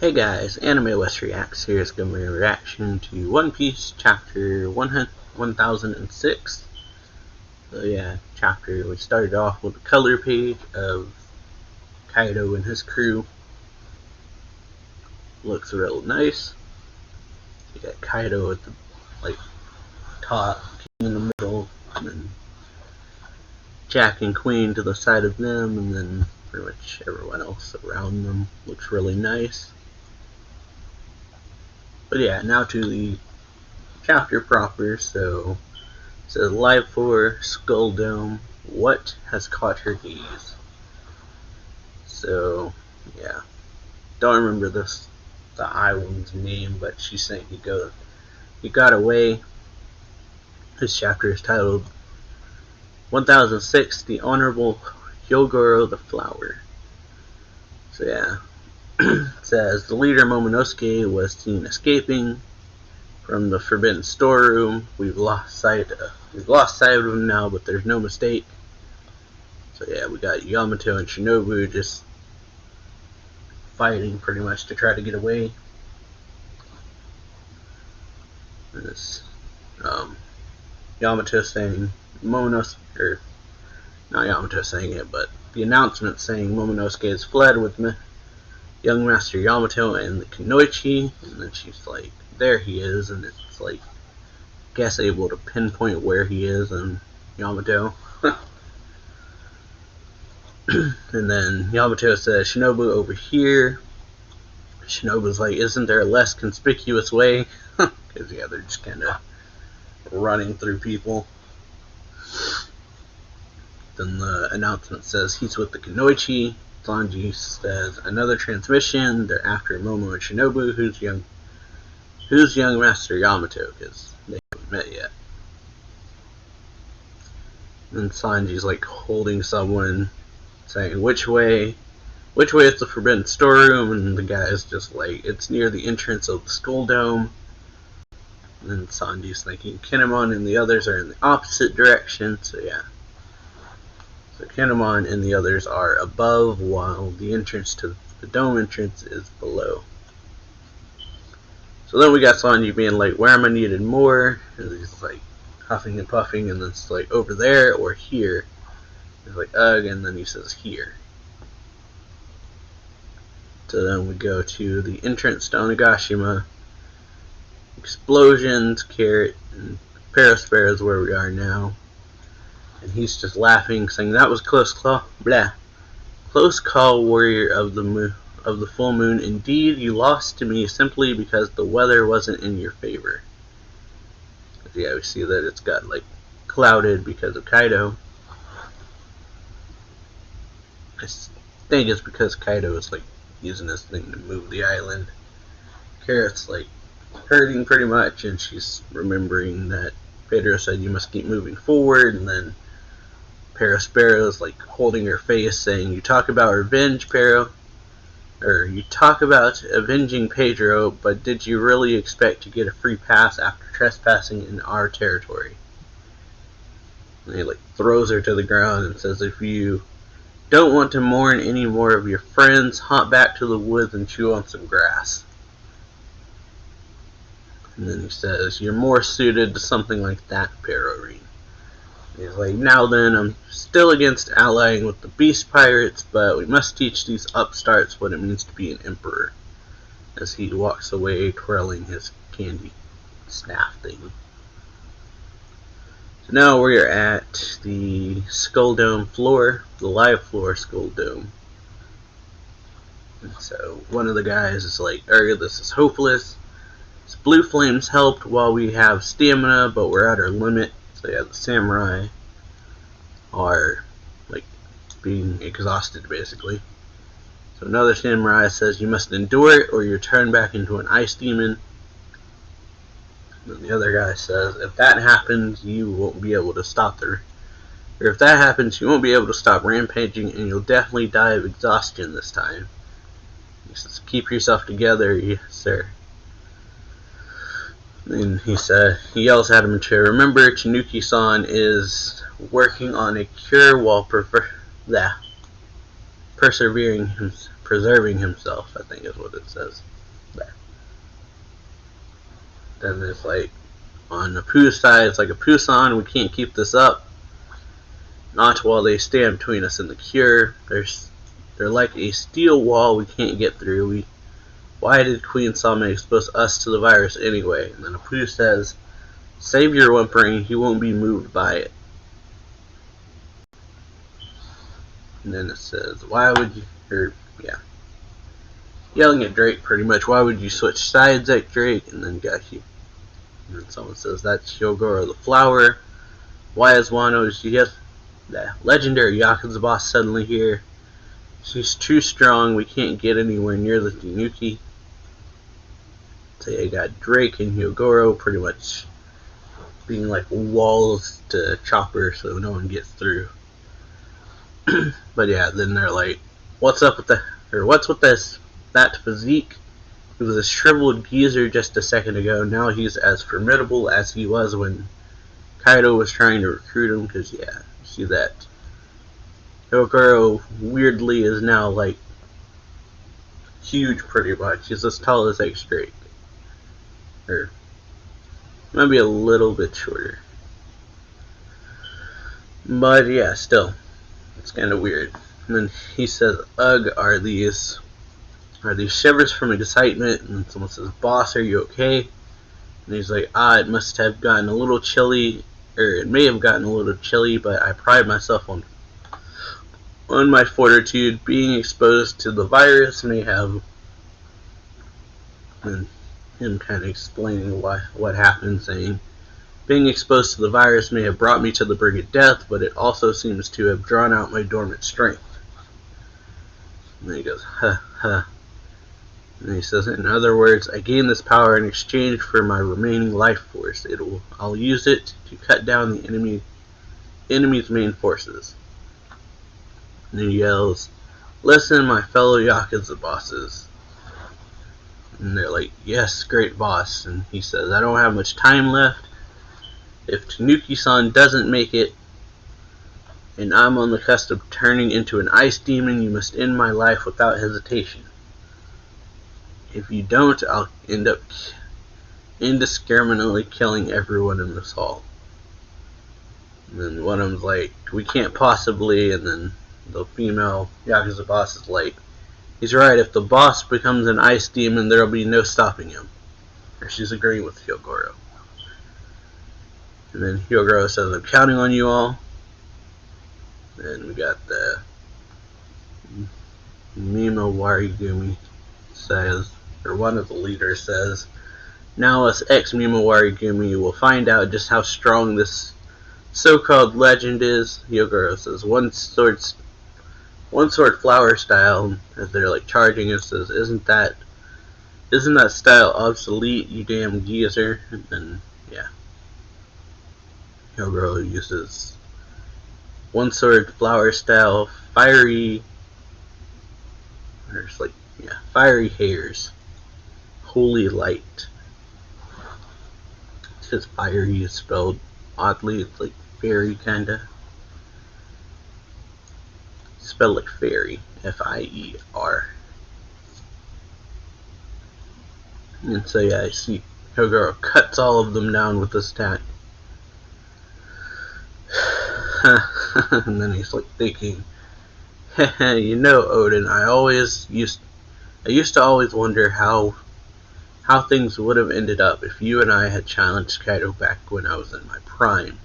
Hey guys, Anime West Reacts. Here's going to be a reaction to One Piece chapter 1006. So yeah, chapter we started off with a color page of Kaido and his crew. Looks real nice. You got Kaido at the top, King in the middle, and then Jack and Queen to the side of them, and then pretty much everyone else around them. Looks really nice. But yeah, now to the chapter proper. So it says Live for Skull Dome. What has caught her gaze? So yeah, don't remember the island's name, but she's saying he got away. This chapter is titled 1006, The Honorable Hyogoro the Flower. So yeah, it says the leader Momonosuke was seen escaping from the forbidden storeroom. We've lost sight of him now, but there's no mistake. So yeah, we got Yamato and Shinobu just fighting pretty much to try to get away. This Yamato saying Momonosuke, or not Yamato saying it, but the announcement saying Momonosuke has fled with young Master Yamato and the Kunoichi, and then she's like, there he is, and it's like, guess able to pinpoint where he is and Yamato. And then Yamato says, Shinobu over here. Shinobu's like, isn't there a less conspicuous way? Because yeah, they're just kind of running through people. Then the announcement says he's with the Kunoichi. Sanji says another transmission. They're after Momo and Shinobu. Who's young Master Yamato? Because they haven't met yet. And Sanji's like holding someone, saying which way is the forbidden storeroom? And the guy is just like, it's near the entrance of the Skull Dome. And then Sanji's thinking Kinemon and the others are in the opposite direction. So yeah. So Kinemon and the others are above, while the entrance to the dome entrance is below. So then we got Sanji being like, where am I needed more? And he's like huffing and puffing, and then it's like, over there or here? He's like, ugh, and then he says here. So then we go to the entrance to Onigashima. Explosions, Carrot, and Perospero is where we are now. And he's just laughing, saying, that was close call, blah. Close call, warrior of the full moon. Indeed, you lost to me simply because the weather wasn't in your favor. Yeah, we see that it's got like clouded because of Kaido. I think it's because Kaido is like using this thing to move the island. Carrot's like hurting pretty much, and she's remembering that Pedro said you must keep moving forward, and then Perospero is like holding her face, saying, you talk about revenge, Pero, or you talk about avenging Pedro, but did you really expect to get a free pass after trespassing in our territory? And he like throws her to the ground and says, if you don't want to mourn any more of your friends, hop back to the woods and chew on some grass. And then he says, you're more suited to something like that, Perorine. He's like, now then, I'm still against allying with the beast pirates, but we must teach these upstarts what it means to be an emperor. As he walks away twirling his candy staff thing. So now we're at the Skull Dome floor, the live floor Skull Dome. And so one of the guys is like, this is hopeless. This Blue Flames helped while we have stamina, but we're at our limit. So yeah, the samurai are like being exhausted basically. So another samurai says you must endure it or you're turned back into an ice demon. And the other guy says if that happens you won't be able to stop if that happens you won't be able to stop rampaging and you'll definitely die of exhaustion this time. He says keep yourself together, yes sir. And he yells at him to remember Tanuki-san is preserving himself, I think is what it says there. Then it's like, on the Pooh side, it's like a Pooh-san, we can't keep this up. Not while they stand between us and the cure. They're like a steel wall we can't get through. Why did Queen Sama expose us to the virus anyway? And then Apu says, save your whimpering, he won't be moved by it. And then it says, why would you, yelling at Drake pretty much, why would you switch sides at Drake? And then got you. And then someone says, that's Hyogoro the Flower. Why is Wano's the legendary Yakuza boss suddenly here? She's too strong, we can't get anywhere near the Tanuki. So you got Drake and Hyogoro pretty much being like walls to Chopper so no one gets through. But yeah, then they're like, what's with that physique? He was a shriveled geezer just a second ago. Now he's as formidable as he was when Kaido was trying to recruit him. Because yeah, see that Hyogoro weirdly is now like huge pretty much. He's as tall as X Drake. Or maybe a little bit shorter. But yeah, still. It's kind of weird. And then he says, ugh, are these shivers from excitement? And someone says, boss, are you okay? And he's like, it must have gotten a little chilly, or it may have gotten a little chilly, but I pride myself on my fortitude. Being exposed to the virus may have, and him kind of explaining what happened, saying, being exposed to the virus may have brought me to the brink of death, but it also seems to have drawn out my dormant strength. And then he goes, huh, huh. And he says, in other words, I gain this power in exchange for my remaining life force. I'll use it to cut down the enemy's main forces. And he yells, listen, my fellow Yakuza bosses. And they're like, yes, great boss. And he says, I don't have much time left. If Tanuki-san doesn't make it, and I'm on the cusp of turning into an ice demon, you must end my life without hesitation. If you don't, I'll end up indiscriminately killing everyone in this hall. And then one of them's like, we can't possibly, and then the female Yakuza boss is like, he's right, if the boss becomes an ice demon, there'll be no stopping him. Or she's agreeing with Hyogoro. And then Hyogoro says, I'm counting on you all. And we got the Mima Warigumi says, or one of the leaders says, now us ex-Mima Warigumi will find out just how strong this so-called legend is. Hyogoro says, one sword flower style, as they're like charging it, says, isn't that style obsolete, you damn geezer? And then, yeah. Hyogoro uses one sword flower style fiery hairs. Holy light. It's just fiery is spelled oddly, it's like fairy kinda. Spelled like fairy. F-I-E-R. And so yeah, I see Hyogoro cuts all of them down with this attack. And then he's like thinking, you know, Odin, I used to always wonder how things would have ended up if you and I had challenged Kaido back when I was in my prime.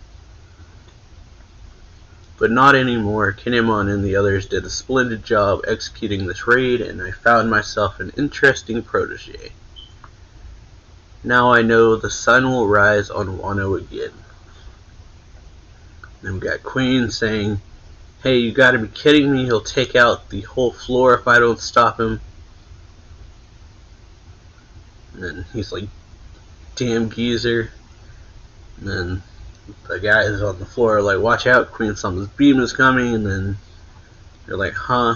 But not anymore. Kinemon and the others did a splendid job executing this raid, and I found myself an interesting protege. Now I know the sun will rise on Wano again. Then we got Queen saying, hey, you gotta be kidding me, he'll take out the whole floor if I don't stop him. And then he's like, damn geezer. And then the guys on the floor are like, watch out, Queen Sama's beam is coming. And then they're like, huh.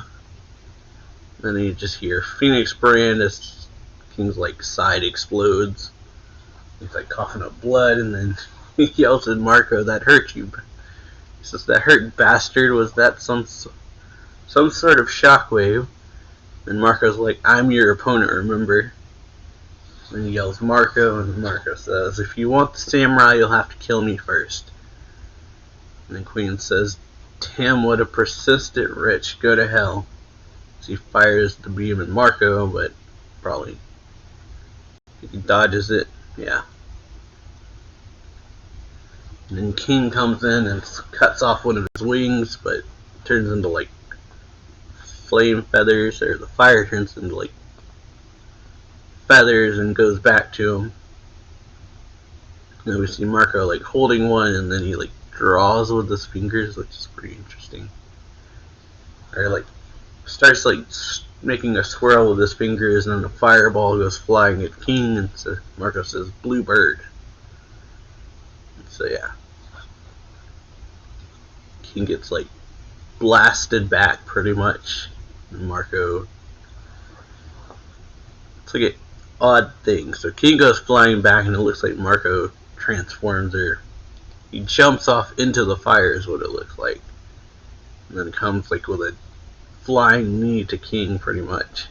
And then you just hear Phoenix Brand as King's like side explodes. He's like coughing up blood, and then he yells at Marco, that hurt you. He says, that hurt bastard, was that some sort of shockwave? And Marco's like, I'm your opponent, remember? And he yells Marco, and Marco says, if you want the samurai, you'll have to kill me first. And then Queen says, damn, what a persistent wretch, go to hell. So he fires the beam at Marco, but probably he dodges it, yeah. And then King comes in and cuts off one of his wings, but it turns into like flame feathers, or the fire turns into like feathers and goes back to him. And we see Marco like holding one, and then he like draws with his fingers, which is pretty interesting. Or like starts like making a swirl with his fingers, and then a fireball goes flying at King, and so Marco says blue bird. So yeah, King gets like blasted back pretty much, and Marco, it's like an odd thing. So King goes flying back, and it looks like Marco transforms, or he jumps off into the fire is what it looks like, and then comes like with a flying knee to King pretty much.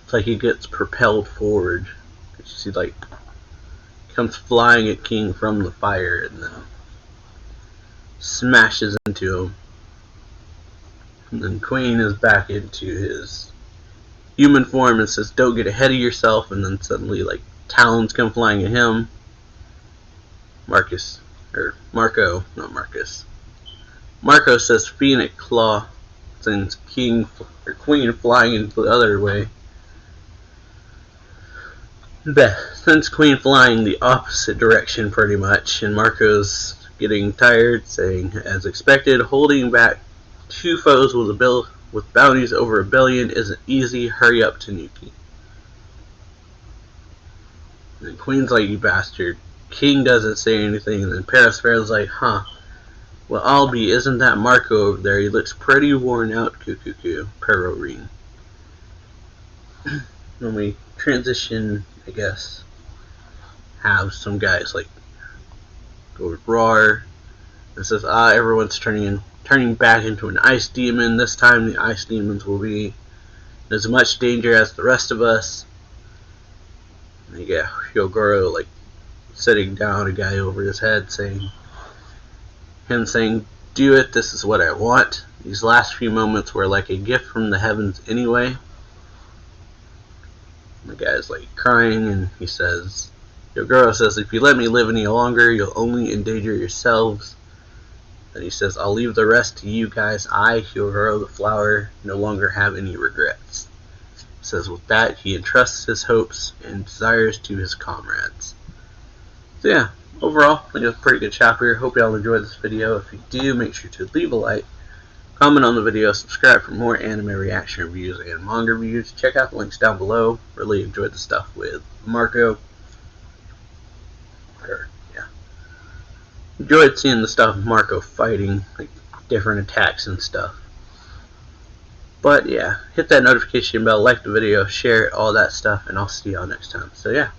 It's like he gets propelled forward. You see like comes flying at King from the fire and then smashes into him. And then Queen is back into his human form and says, don't get ahead of yourself, and then suddenly like talons come flying at him. Marco says Phoenix Claw, sends King or Queen flying into the other way. Sends Queen flying the opposite direction pretty much, and Marco's getting tired, saying, as expected, holding back two foes with bounties over 1 billion isn't easy, hurry up, Tanuki. And Queen's like, you bastard. King doesn't say anything, and then Perisphera's like, huh, well, Albie, isn't that Marco over there? He looks pretty worn out, Cuckoo, Pero Ring. When we transition, I guess, have some guys like go with Roar. It says, everyone's turning back into an ice demon. This time the ice demons will be in as much danger as the rest of us. And you get Hyogoro like sitting down a guy over his head, saying, do it, this is what I want. These last few moments were like a gift from the heavens anyway. And the guy's like crying, and he says, Hyogoro says, if you let me live any longer, you'll only endanger yourselves. And he says, I'll leave the rest to you guys. I, Hyogoro the Flower, no longer have any regrets. He says with that, he entrusts his hopes and desires to his comrades. So yeah, overall, I think it was a pretty good chapter. Hope y'all enjoyed this video. If you do, make sure to leave a like, comment on the video, subscribe for more anime reaction reviews and manga reviews. Check out the links down below. Really enjoyed the stuff with Marco. Enjoyed seeing the stuff of Marco fighting, like different attacks and stuff. But yeah, hit that notification bell, like the video, share it, all that stuff, and I'll see y'all next time. So yeah.